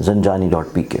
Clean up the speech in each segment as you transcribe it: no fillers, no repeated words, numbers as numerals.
zanjani.pk।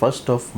1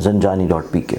zanjani.pk।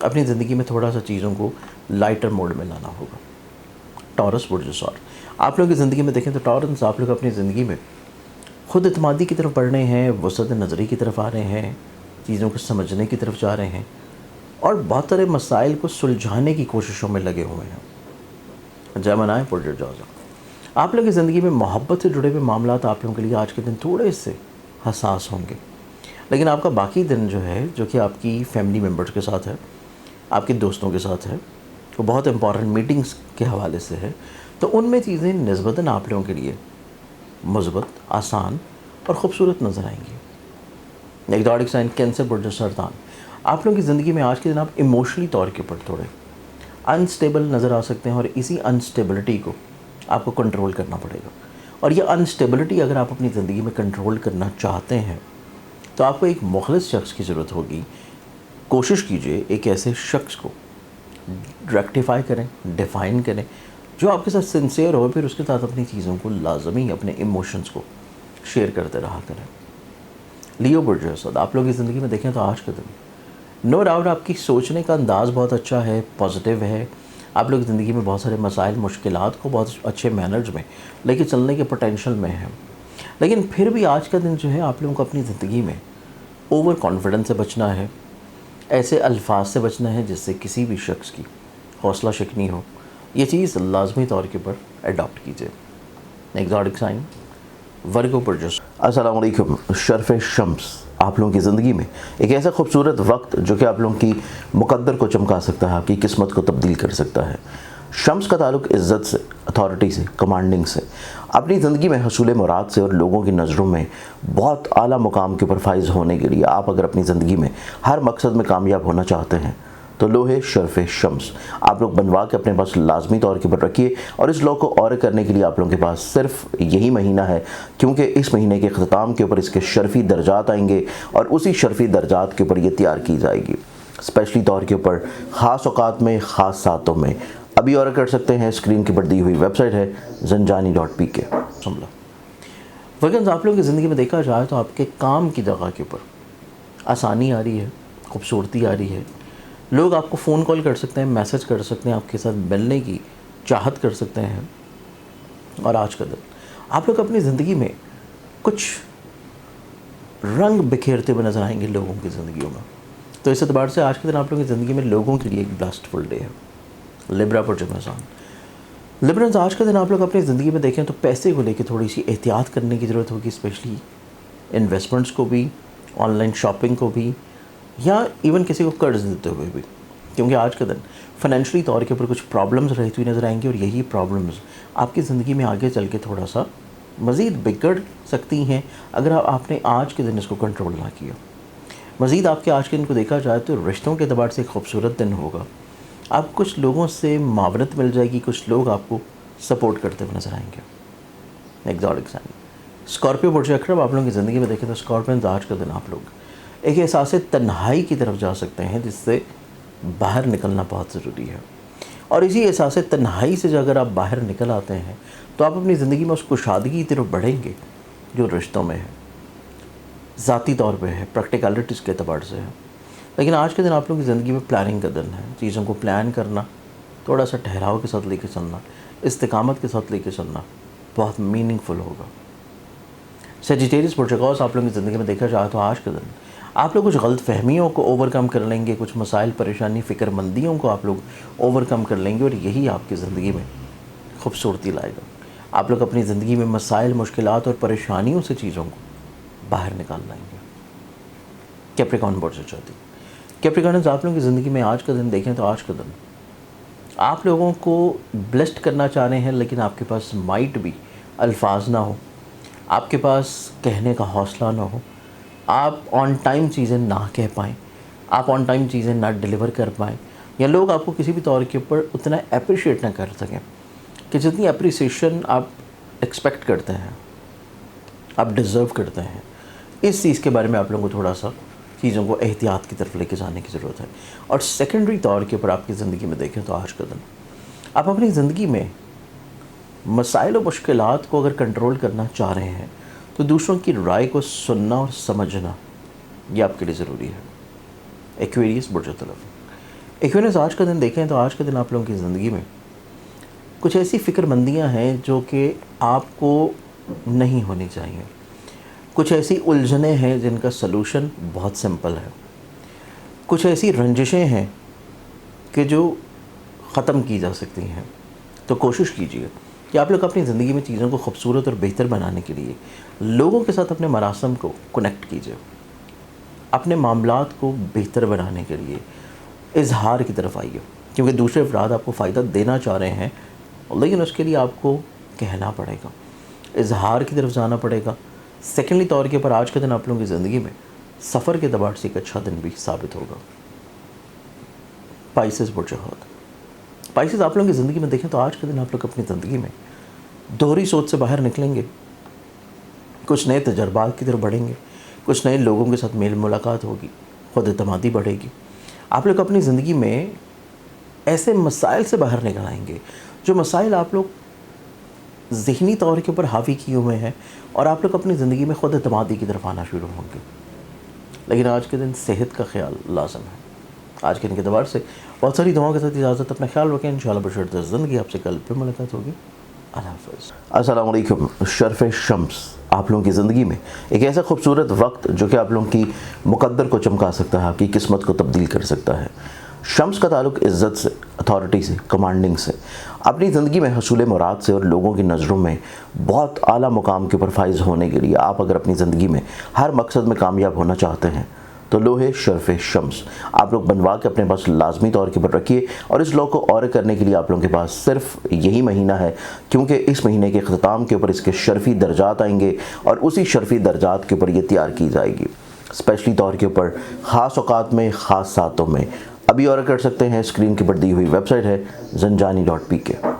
اپنی زندگی میں تھوڑا سا چیزوں کو لائٹر موڈ میں لانا ہوگا. ٹورس برج سور آپ لوگوں کی زندگی میں دیکھیں تو ٹورنس آپ لوگ اپنی زندگی میں خود اعتمادی کی طرف بڑھ رہے ہیں, وسعت نظری کی طرف آ رہے ہیں, چیزوں کو سمجھنے کی طرف جا رہے ہیں اور بہت سارے مسائل کو سلجھانے کی کوششوں میں لگے ہوئے ہیں. جیمنائی برج جوزا آپ لوگوں کی زندگی میں محبت سے جڑے ہوئے معاملات آپ لوگوں کے لیے آج کے دن تھوڑے سے حساس ہوں گے, لیکن آپ کا باقی دن جو ہے, جو کہ آپ کی فیملی ممبرز کے ساتھ ہے, آپ کے دوستوں کے ساتھ ہے, وہ بہت امپورٹنٹ میٹنگز کے حوالے سے ہے, تو ان میں چیزیں نسبتاً آپ لوگوں کے لیے مثبت, آسان اور خوبصورت نظر آئیں گی. ایگزاٹک سائن کینسر برج سرطان آپ لوگوں کی زندگی میں آج کے دن آپ ایموشنلی طور کے اوپر تھوڑے انسٹیبل نظر آ سکتے ہیں, اور اسی انسٹیبلٹی کو آپ کو کنٹرول کرنا پڑے گا. اور یہ انسٹیبلٹی اگر آپ اپنی زندگی میں کنٹرول کرنا چاہتے ہیں تو آپ کو ایک مخلص شخص کی ضرورت ہوگی. کوشش کیجئے ایک ایسے شخص کو ریکٹیفائی کریں, ڈیفائن کریں, جو آپ کے ساتھ سنسیئر ہو, پھر اس کے ساتھ اپنی چیزوں کو لازمی اپنے ایموشنز کو شیئر کرتے رہا کریں. لیو برج اسد آپ لوگوں کی زندگی میں دیکھیں تو آج کا دن نو ڈاؤٹ آپ کی سوچنے کا انداز بہت اچھا ہے, پازیٹیو ہے. آپ لوگ زندگی میں بہت سارے مسائل, مشکلات کو بہت اچھے مینرز میں لے کے چلنے کے پوٹینشیل میں ہیں, لیکن پھر بھی آج کا دن جو ہے آپ لوگوں کو اپنی زندگی میں اوور کانفیڈنس سے بچنا ہے, ایسے الفاظ سے بچنا ہے جس سے کسی بھی شخص کی حوصلہ شکنی ہو. یہ چیز لازمی طور کے اوپر اڈاپٹ کیجیے. ایگزاٹک سائن ورگو برج. السلام علیکم. شرف شمس آپ لوگوں کی زندگی میں ایک ایسا خوبصورت وقت جو کہ آپ لوگوں کی مقدر کو چمکا سکتا ہے, آپ کی قسمت کو تبدیل کر سکتا ہے. شمس کا تعلق عزت سے, اتھارٹی سے, کمانڈنگ سے, اپنی زندگی میں حصول مراد سے اور لوگوں کی نظروں میں بہت اعلیٰ مقام کے اوپر فائز ہونے کے لیے آپ اگر اپنی زندگی میں ہر مقصد میں کامیاب ہونا چاہتے ہیں تو لوہے شرف شمس آپ لوگ بنوا کے اپنے پاس لازمی طور کے اوپر رکھیے. اور اس لو کو اور کرنے کے لیے آپ لوگوں کے پاس صرف یہی مہینہ ہے, کیونکہ اس مہینے کے اختتام کے اوپر اس کے شرفی درجات آئیں گے اور اسی شرفی درجات کے اوپر یہ تیار کی جائے گی اسپیشلی طور کے اوپر خاص اوقات میں, خاص ساتوں میں. ابھی اور کر سکتے ہیں, اسکرین کے پر دی ہوئی ویب سائٹ ہے zanjani.pk. ویگنز آپ لوگوں کی زندگی میں دیکھا جائے تو آپ کے کام کی جگہ کے اوپر آسانی آ رہی ہے, خوبصورتی آ رہی ہے. لوگ آپ کو فون کال کر سکتے ہیں, میسج کر سکتے ہیں, آپ کے ساتھ ملنے کی چاہت کر سکتے ہیں. اور آج کا دن آپ لوگ اپنی زندگی میں کچھ رنگ بکھیرتے ہوئے نظر آئیں گے لوگوں کی زندگیوں میں. تو اس اعتبار سے آج کے دن آپ لوگوں کی زندگی میں لوگوں کے لیے ایک بلاسٹفل ڈے ہے. لیبرا پر جمعران لیبرنز آج کا دن آپ لوگ اپنی زندگی میں دیکھیں تو پیسے کو لے کے تھوڑی سی احتیاط کرنے کی ضرورت ہوگی, اسپیشلی انویسٹمنٹس کو بھی, آن لائن شاپنگ کو بھی, یا ایون کسی کو قرض دیتے ہوئے بھی, کیونکہ آج کا دن فائنینشلی طور کے اوپر کچھ پرابلمز رہتی ہوئی نظر آئیں گی, اور یہی پرابلمز آپ کی زندگی میں آگے چل کے تھوڑا سا مزید بگڑ سکتی ہیں اگر آپ نے آج کے دن اس کو کنٹرول نہ کیا. مزید آپ کے آج کے دن کو دیکھا جائے تو رشتوں کے اعتبار سے ایک خوبصورت دن ہوگا. آپ کچھ لوگوں سے معاونت مل جائے گی, کچھ لوگ آپ کو سپورٹ کرتے ہوئے نظر آئیں گے. ایگزاٹک سائن اسکارپیو برج اکرم آپ لوگوں کی زندگی میں دیکھیں تو اسکارپینز آج کا دن آپ لوگ ایک احساس تنہائی کی طرف جا سکتے ہیں, جس سے باہر نکلنا بہت ضروری ہے. اور اسی احساس تنہائی سے جو اگر آپ باہر نکل آتے ہیں تو آپ اپنی زندگی میں اس کشادگی کی طرف بڑھیں گے جو رشتوں میں ہے, ذاتی طور پہ ہے, پریکٹیکلٹیز کے اعتبار سے ہے. لیکن آج کے دن آپ لوگوں کی زندگی میں پلاننگ کا دن ہے. چیزوں کو پلان کرنا, تھوڑا سا ٹھہراؤ کے ساتھ لے کے چلنا, استقامت کے ساتھ لے کے چلنا بہت میننگ فل ہوگا. سیجیٹیریس پرچگوس آپ لوگوں کی زندگی میں دیکھا جائے تو آج کے دن آپ لوگ کچھ غلط فہمیوں کو اوور کم کر لیں گے, کچھ مسائل, پریشانی, فکر مندیوں کو آپ لوگ اوور کم کر لیں گے, اور یہی آپ کی زندگی میں خوبصورتی لائے گا. آپ لوگ اپنی زندگی میں مسائل, مشکلات اور پریشانیوں سے چیزوں کو باہر نکال لائیں گے. کیپریکارن برج چاہتی کیپریکارنز آپ لوگوں کی زندگی میں آج کا دن دیکھیں تو آج کا دن آپ لوگوں کو بلیسڈ کرنا چاہ رہے ہیں, لیکن آپ کے پاس مائٹ بھی الفاظ نہ ہو, آپ کے پاس کہنے کا حوصلہ نہ ہو, آپ آن ٹائم چیزیں نہ کہہ پائیں, آپ آن ٹائم چیزیں نہ ڈیلیور کر پائیں, یا لوگ آپ کو کسی بھی طور کے اوپر اتنا اپریشیٹ نہ کر سکیں کہ جتنی اپریسیشن آپ ایکسپیکٹ کرتے ہیں, آپ ڈیزرو کرتے ہیں. اس چیز کے بارے میں آپ لوگوں کو تھوڑا سا چیزوں کو احتیاط کی طرف لے کے جانے کی ضرورت ہے. اور سیکنڈری طور کے اوپر آپ کی زندگی میں دیکھیں تو آج کا دن آپ اپنی زندگی میں مسائل و مشکلات کو اگر کنٹرول کرنا چاہ رہے ہیں تو دوسروں کی رائے کو سننا اور سمجھنا یہ آپ کے لیے ضروری ہے. ایکویریس برج طلب ایکوینس آج کا دن دیکھیں تو آج کے دن آپ لوگوں کی زندگی میں کچھ ایسی فکر مندیاں ہیں جو کہ آپ کو نہیں ہونی چاہیے. کچھ ایسی الجھنیں ہیں جن کا سلوشن بہت سمپل ہے. کچھ ایسی رنجشیں ہیں کہ جو ختم کی جا سکتی ہیں. تو کوشش کیجیے کہ آپ لوگ اپنی زندگی میں چیزوں کو خوبصورت اور بہتر بنانے کے لیے لوگوں کے ساتھ اپنے مراسم کو کنیکٹ کیجیے. اپنے معاملات کو بہتر بنانے کے لیے اظہار کی طرف آئیے, کیونکہ دوسرے افراد آپ کو فائدہ دینا چاہ رہے ہیں, لیکن اس کے لیے آپ کو کہنا پڑے گا, اظہار کی طرف جانا پڑے گا. سیکنڈلی طور کے اوپر آج کے دن آپ لوگوں کی زندگی میں سفر کے اعتبار سے ایک اچھا دن بھی ثابت ہوگا. پائسز برجحات, پائسز آپ لوگوں کی زندگی میں دیکھیں تو آج کے دن آپ لوگ اپنی زندگی میں دوہری سوچ سے باہر نکلیں گے, کچھ نئے تجربات کی طرف بڑھیں گے, کچھ نئے لوگوں کے ساتھ میل ملاقات ہوگی, خود اعتمادی بڑھے گی. آپ لوگ اپنی زندگی میں ایسے مسائل سے باہر نکل آئیں گے جو مسائل آپ لوگ ذہنی طور کے اوپر حاوی کیے ہوئے ہیں, اور آپ لوگ اپنی زندگی میں خود اعتمادی کی طرف آنا شروع ہوں گے. لیکن آج کے دن صحت کا خیال لازم ہے. آج کے دن کے اعتبار سے بہت ساری دعاؤں کے ساتھ اجازت, اپنا خیال رکھیں. انشاءاللہ بشرط زندگی آپ سے کل پھر ملاقات ہوگی. اللہ حافظ. السلام علیکم. شرف شمس آپ لوگوں کی زندگی میں ایک ایسا خوبصورت وقت جو کہ آپ لوگوں کی مقدر کو چمکا سکتا ہے, آپ کی قسمت کو تبدیل کر سکتا ہے. شمس کا تعلق عزت سے, اتھارٹی سے, کمانڈنگ سے, اپنی زندگی میں حصول مراد سے, اور لوگوں کی نظروں میں بہت اعلیٰ مقام کے اوپر فائز ہونے کے لیے آپ اگر اپنی زندگی میں ہر مقصد میں کامیاب ہونا چاہتے ہیں تو لوہے شرف شمس آپ لوگ بنوا کے اپنے پاس لازمی طور کے اوپر رکھیے. اور اس لوگ کو اور کرنے کے لیے آپ لوگوں کے پاس صرف یہی مہینہ ہے, کیونکہ اس مہینے کے اختتام کے اوپر اس کے شرفی درجات آئیں گے, اور اسی شرفی درجات کے اوپر یہ تیار کی جائے گی اسپیشلی طور کے اوپر خاص اوقات میں, خاص ساتوں میں. ابھی اور کر سکتے ہیں, اسکرین کے پر دی ہوئی ویب سائٹ ہے zanjani.pk.